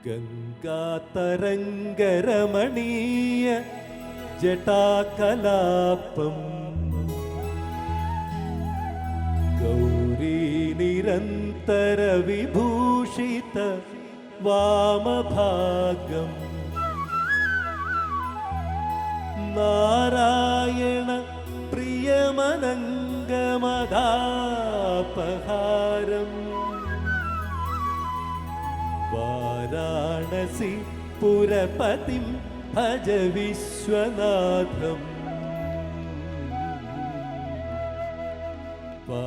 ഗംഗാതരംഗരമണീയ ജടാകലാപം ഗൗരീ നിരന്തര വിഭൂഷിത വാമഭാഗം നാരായണ പ്രിയമനംഗമദാപഹാരം വാരാണസി പുരപതിം ഭജ വിശ്വനാഥം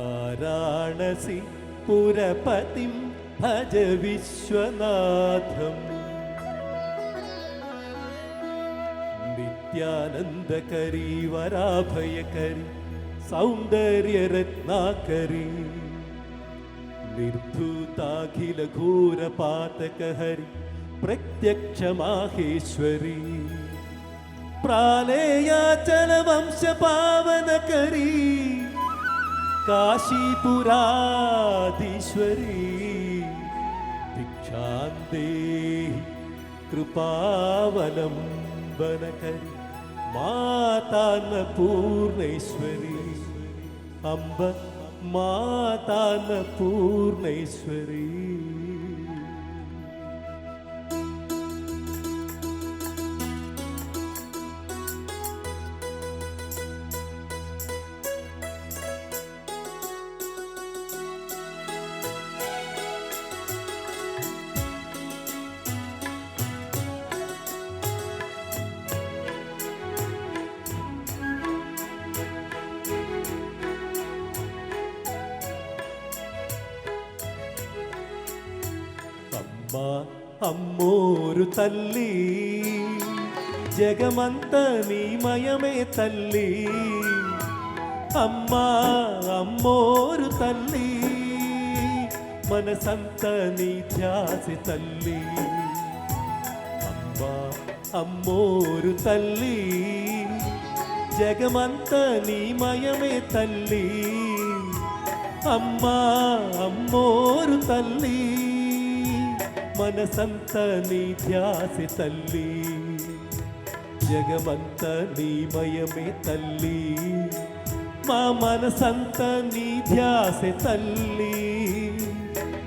വാരാണസി പുരപതിം ഭജ വിശ്വനാഥം നിത്യാനന്ദകരി വരാഭയകരി സൗന്ദര്യരത്നാകരി നിർധൂതാഖില ഘോരപാതകഹരി പ്രത്യക്ഷ മാഹേശ്വരി പ്രാലേയാചല വംശ പാവനകരി കാശീപുരാധീശ്വരി ഭിക്ഷാന്തേഹി കൃപാവലംബനകരി മാതാന്നപൂർണേശ്വരി അംബ മാതാന്നപൂർണേശ്വരി. అమ్మోరు తల్లి జగమంత నీమయమే తల్లి అమ్మా అమ్మోరు తల్లి మనసంత నీ ధ్యాసి తల్లి అమ్మా అమ్మోరు తల్లి జగమంత నీమయమే తల్లి అమ్మా అమ్మోరు తల్లి మనసంత నీ ధ్యాసి తల్లి జగమంత నీమయమే తల్లి మా మనసంత నీ ధ్యాసి తల్లి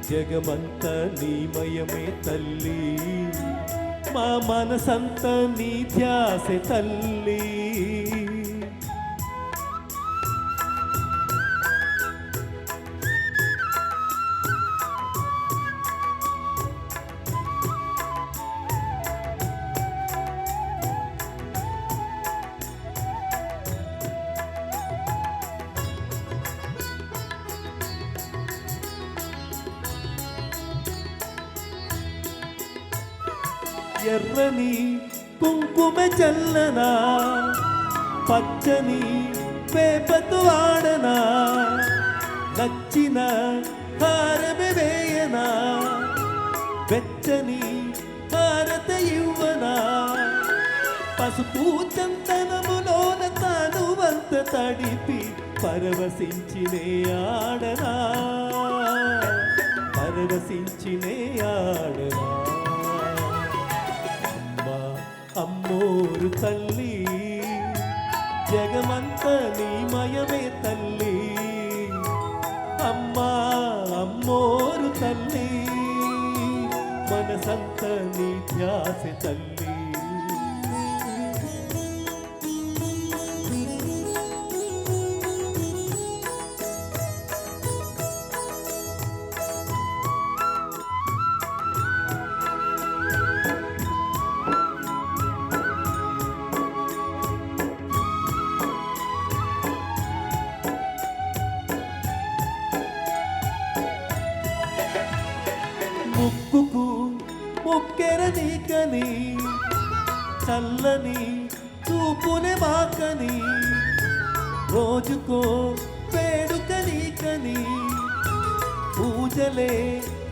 జగమంత నీమయమే తల్లి మా మనసంత నీ ధ్యాసి తల్లి. ఎర్రని కుంకుమ చల్లనా పచ్చని వేపతు వాడనా నచ్చిన హారమే వేయనా వెచ్చని హారత ఇవ్వనా పసుపు చందనములోన తాను వంత తడిపి పరవశించినే ఆడనా పరవశించినే ఆడనా అమ్మోరు తల్లి జగమంత నీమయమే తల్లి అమ్మా అమ్మోరు తల్లి మనసంత నీ ధ్యాసి తల్లి. ముక్కుకు ముక్కెర నీకని చల్లని చూపునే మాకని రోజుకో వేడుక నీకని పూజలే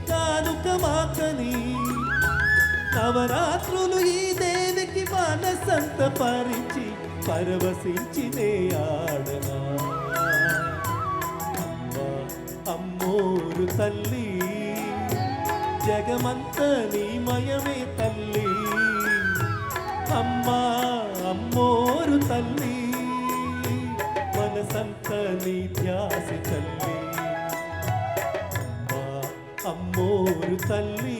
కానుక మాకని నవరాత్రులు ఈ దేవికి మనసంత పరిచి పరవశించినే ఆడనా అమ్మా అమ్మోరు తల్లి జగమంత నీమయమే తల్లి అమ్మా అమ్మోరు తల్లి మనసంత నీ ధ్యాస తల్లి అమ్మా అమ్మోరు తల్లి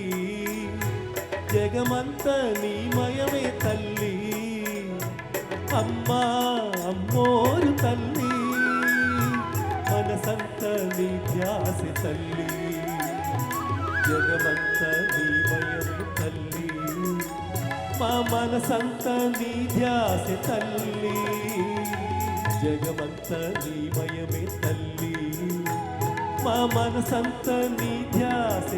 జగమంత నీమయమే తల్లి అమ్మా అమ్మోరు తల్లి మనసంత నీ ధ్యాస తల్లి జగమంత నీమయమే తల్లి మా మనసంత నీ ధ్యాస తల్లి జగమంత నీమయమే తల్లి మా మనసంత నీ ధ్యాస